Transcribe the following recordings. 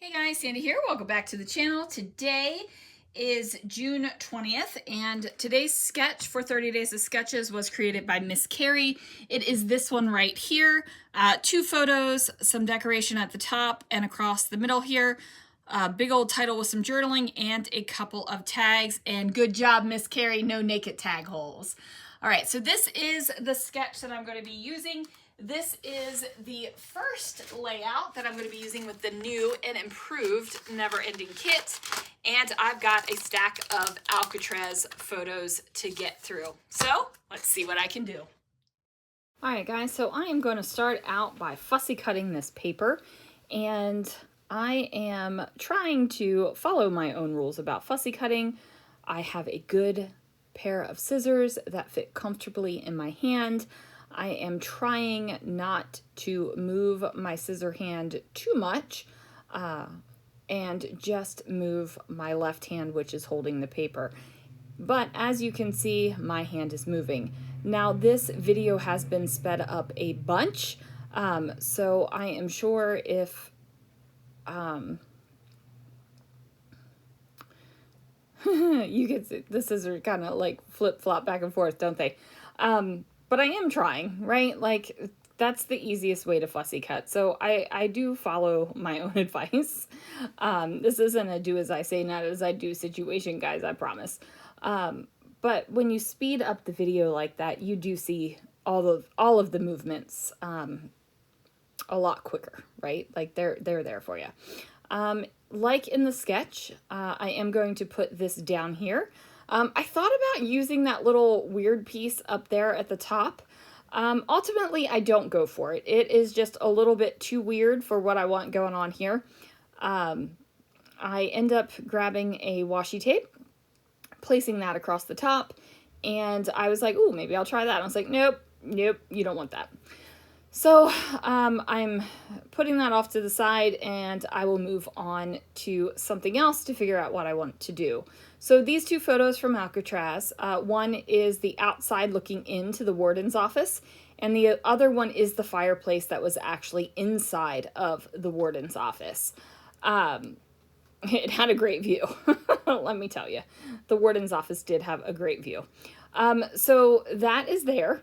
Hey guys, Sandy here. Welcome back to the channel. Today is June 20th, and today's sketch for 30 Days of Sketches was created by Miss Carrie. It is this one right here. Two photos, some decoration at the top and across the middle here. Big old title with some journaling and a couple of tags. And good job, Miss Carrie, no naked tag holes. All right, so this is the sketch that I'm going to be using. This is the first layout that I'm going to be using with the new and improved Never Ending Kit. And I've got a stack of Alcatraz photos to get through. So let's see what I can do. All right, guys, so I am going to start out by fussy cutting this paper. And I am trying to follow my own rules about fussy cutting. I have a good pair of scissors that fit comfortably in my hand. I am trying not to move my scissor hand too much and just move my left hand, which is holding the paper. But as you can see, my hand is moving. Now this video has been sped up a bunch, so I am sure if you can see the scissors kind of like flip-flop back and forth, don't they? But I am trying, right? Like, that's the easiest way to fussy cut. So I do follow my own advice. This isn't a do as I say, not as I do situation, guys, I promise. But when you speed up the video like that, you do see all of the movements a lot quicker, right? Like they're there for you. Like in the sketch, I am going to put this down here. I thought about using that little weird piece up there at the top. Ultimately, I don't go for it. It is just a little bit too weird for what I want going on here. I end up grabbing a washi tape, placing that across the top, and I was like, ooh, maybe I'll try that. And I was like, nope, you don't want that. So I'm putting that off to the side, and I will move on to something else to figure out what I want to do. So these two photos from Alcatraz, one is the outside looking into the warden's office, and the other one is the fireplace that was actually inside of the warden's office. It had a great view, let me tell you. The warden's office did have a great view. So that is there.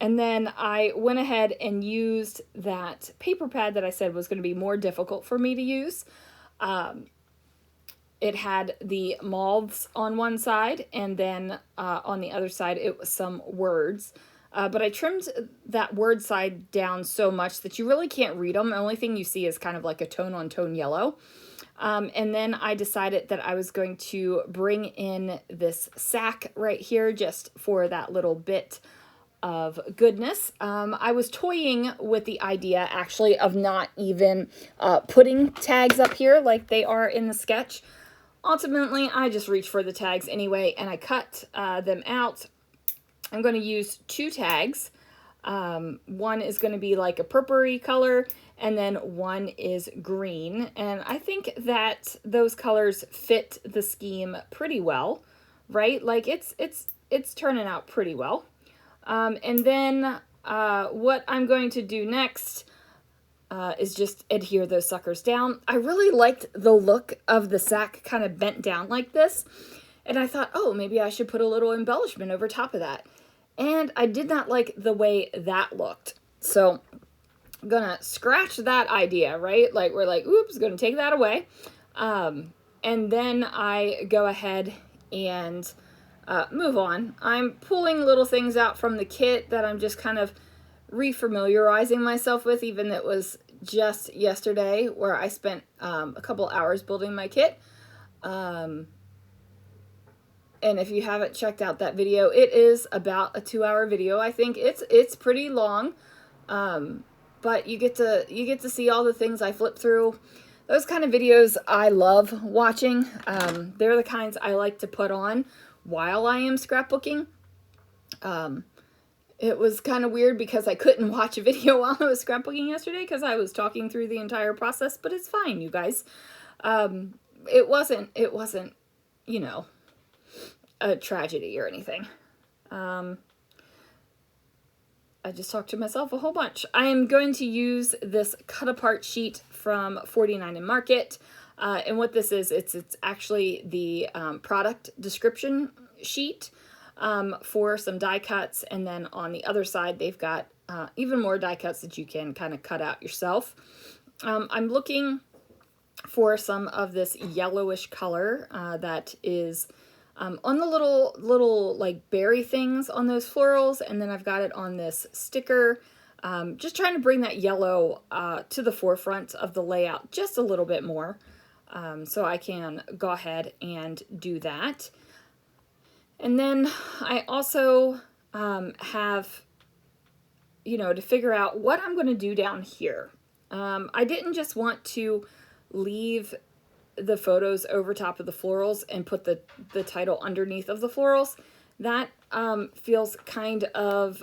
And then I went ahead and used that paper pad that I said was going to be more difficult for me to use. It had the moths on one side, and then on the other side it was some words. But I trimmed that word side down so much that you really can't read them. The only thing you see is kind of like a tone-on-tone yellow. And then I decided that I was going to bring in this sack right here just for that little bit of goodness. I was toying with the idea actually of not even putting tags up here like they are in the sketch. Ultimately, I just reached for the tags anyway, and I cut them out. I'm going to use two tags. One is going to be like a purpley color, and then one is green. And I think that those colors fit the scheme pretty well, right? Like it's turning out pretty well. And then what I'm going to do next is just adhere those suckers down. I really liked the look of the sack kind of bent down like this. And I thought, oh, maybe I should put a little embellishment over top of that. And I did not like the way that looked. So I'm going to scratch that idea, right? Like we're like, oops, going to take that away. And then I go ahead and move on. I'm pulling little things out from the kit that I'm just kind of refamiliarizing myself with, even though it was just yesterday where I spent a couple hours building my kit. And if you haven't checked out that video, it is about a 2-hour video. I think it's pretty long, but you get to see all the things I flip through. Those kind of videos I love watching. They're the kinds I like to put on while I am scrapbooking. It was kind of weird because I couldn't watch a video while I was scrapbooking yesterday because I was talking through the entire process, but it's fine, you guys. It wasn't, you know, a tragedy or anything. I just talked to myself a whole bunch. I am going to use this cut apart sheet from 49 and Market. And what this is, it's actually the product description sheet for some die cuts. And then on the other side, they've got even more die cuts that you can kind of cut out yourself. I'm looking for some of this yellowish color that is on the little like berry things on those florals, and then I've got it on this sticker. Just trying to bring that yellow to the forefront of the layout just a little bit more. So I can go ahead and do that. And then I also have, to figure out what I'm going to do down here. I didn't just want to leave the photos over top of the florals and put the title underneath of the florals. That feels kind of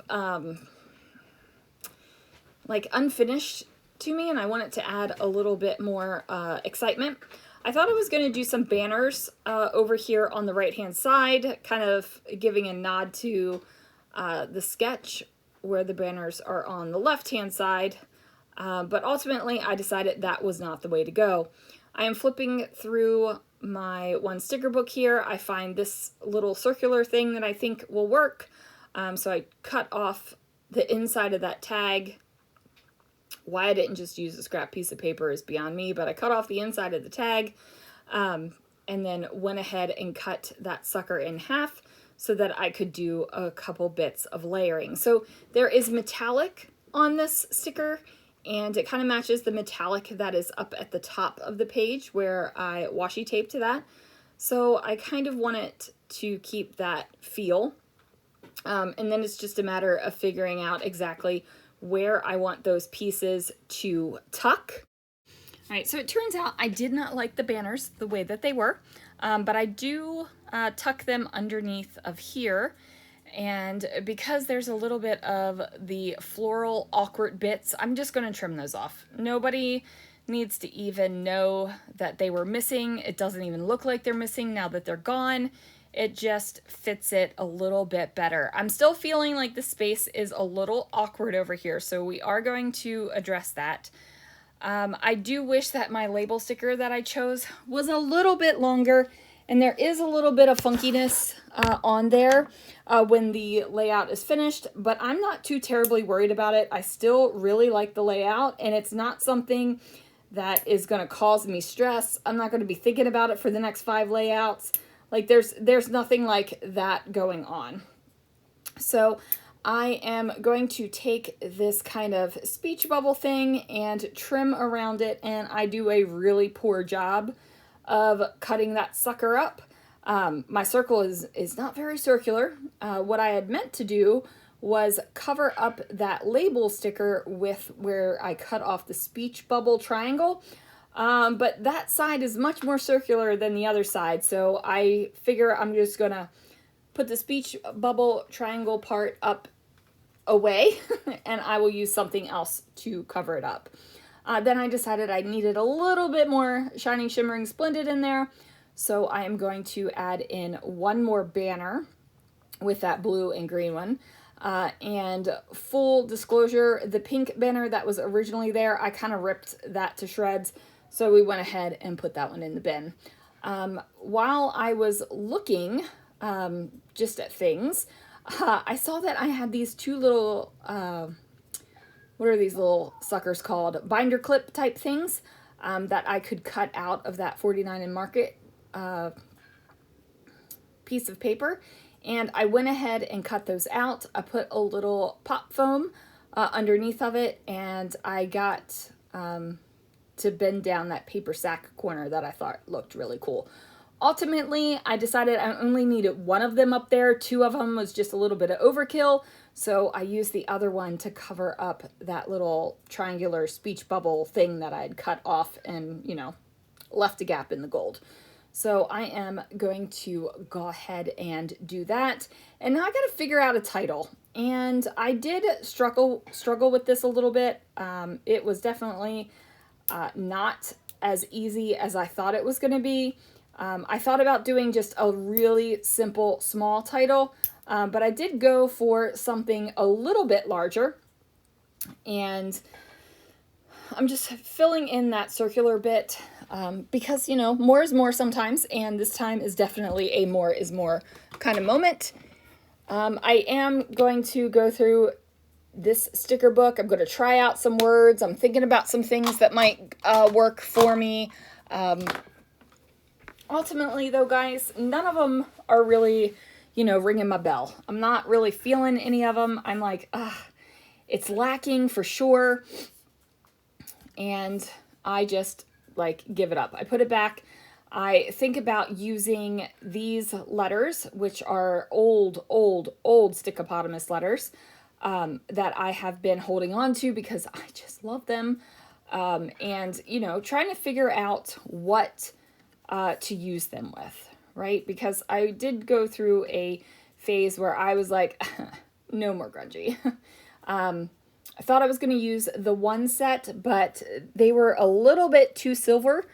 like unfinished to me, and I want it to add a little bit more excitement. I thought I was going to do some banners over here on the right hand side, kind of giving a nod to the sketch where the banners are on the left hand side, but ultimately I decided that was not the way to go. I am flipping through my one sticker book here. I find this little circular thing that I think will work. So I cut off the inside of that tag. Why I didn't just use a scrap piece of paper is beyond me, but I cut off the inside of the tag and then went ahead and cut that sucker in half so that I could do a couple bits of layering. So there is metallic on this sticker, and it kind of matches the metallic that is up at the top of the page where I washi taped to that. So I kind of want it to keep that feel. And then it's just a matter of figuring out exactly where I want those pieces to tuck. All right, so it turns out I did not like the banners the way that they were, but I do tuck them underneath of here. And because there's a little bit of the floral awkward bits, I'm just going to trim those off. Nobody needs to even know that they were missing. It doesn't even look like they're missing now that they're gone. It just fits it a little bit better. I'm still feeling like the space is a little awkward over here, so we are going to address that. I do wish that my label sticker that I chose was a little bit longer, and there is a little bit of funkiness on there when the layout is finished, but I'm not too terribly worried about it. I still really like the layout, and it's not something that is going to cause me stress. I'm not going to be thinking about it for the next 5 layouts. Like there's nothing like that going on. So I am going to take this kind of speech bubble thing and trim around it, and I do a really poor job of cutting that sucker up. My circle is not very circular. What I had meant to do was cover up that label sticker with where I cut off the speech bubble triangle. But that side is much more circular than the other side, so I figure I'm just gonna put the speech bubble triangle part up away and I will use something else to cover it up. Then I decided I needed a little bit more Shining Shimmering Splendid in there, so I am going to add in one more banner with that blue and green one. And full disclosure, the pink banner that was originally there, I kind of ripped that to shreds. So we went ahead and put that one in the bin. While I was looking just at things, I saw that I had these two little, what are these little suckers called? Binder clip type things that I could cut out of that 49 and Market piece of paper. And I went ahead and cut those out. I put a little pop foam underneath of it, and I got to bend down that paper sack corner that I thought looked really cool. Ultimately, I decided I only needed one of them up there. 2 of them was just a little bit of overkill, so I used the other one to cover up that little triangular speech bubble thing that I had cut off and, left a gap in the gold. So I am going to go ahead and do that. And now I got to figure out a title. And I did struggle with this a little bit. It was definitely not as easy as I thought it was going to be. I thought about doing just a really simple small title, but I did go for something a little bit larger, and I'm just filling in that circular bit because, you know, more is more sometimes, and this time is definitely a more is more kind of moment. I am going to go through this sticker book. I'm going to try out some words. I'm thinking about some things that might work for me. Ultimately, though, guys, none of them are really, you know, ringing my bell. I'm not really feeling any of them. I'm like, it's lacking for sure. And I just, like, give it up. I put it back. I think about using these letters, which are old Stickopotamus letters that I have been holding on to because I just love them. And, you know, trying to figure out what to use them with, right? Because I did go through a phase where I was like, no more grungy. I thought I was going to use the one set, but they were a little bit too silver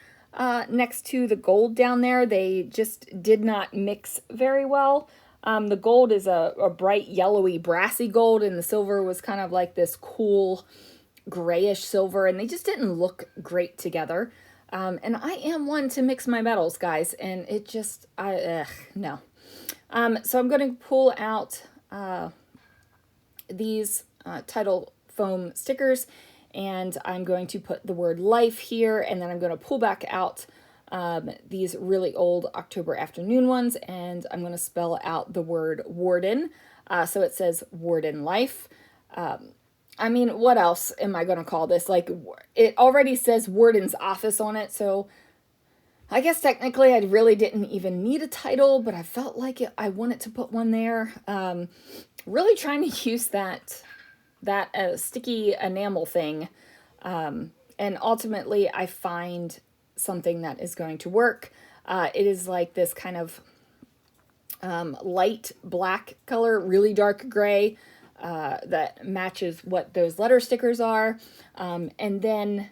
next to the gold down there. They just did not mix very well. The gold is a bright yellowy brassy gold, and the silver was kind of like this cool grayish silver, and they just didn't look great together. And I am one to mix my metals, guys, and it just, no. So I'm going to pull out these title foam stickers, and I'm going to put the word life here, and then I'm going to pull back out these really old October afternoon ones, and I'm going to spell out the word Warden. So it says Warden Life. I mean, what else am I going to call this? Like, it already says Warden's Office on it, so I guess technically I really didn't even need a title, but I felt like I wanted to put one there. Really trying to use that sticky enamel thing, and ultimately I find something that is going to work. It is like this kind of light black color, really dark gray, that matches what those letter stickers are. And then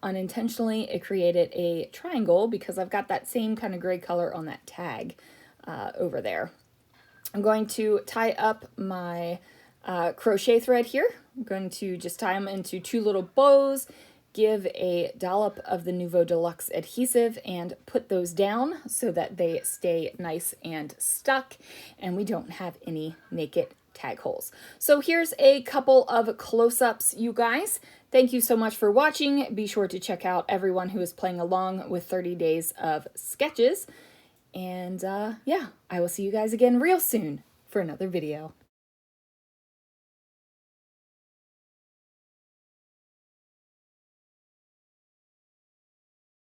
unintentionally it created a triangle because I've got that same kind of gray color on that tag over there. I'm going to tie up my crochet thread here. I'm going to just tie them into two little bows, give a dollop of the Nouveau Deluxe adhesive, and put those down so that they stay nice and stuck and we don't have any naked tag holes. So here's a couple of close-ups, you guys. Thank you so much for watching. Be sure to check out everyone who is playing along with 30 days of sketches. And yeah, I will see you guys again real soon for another video.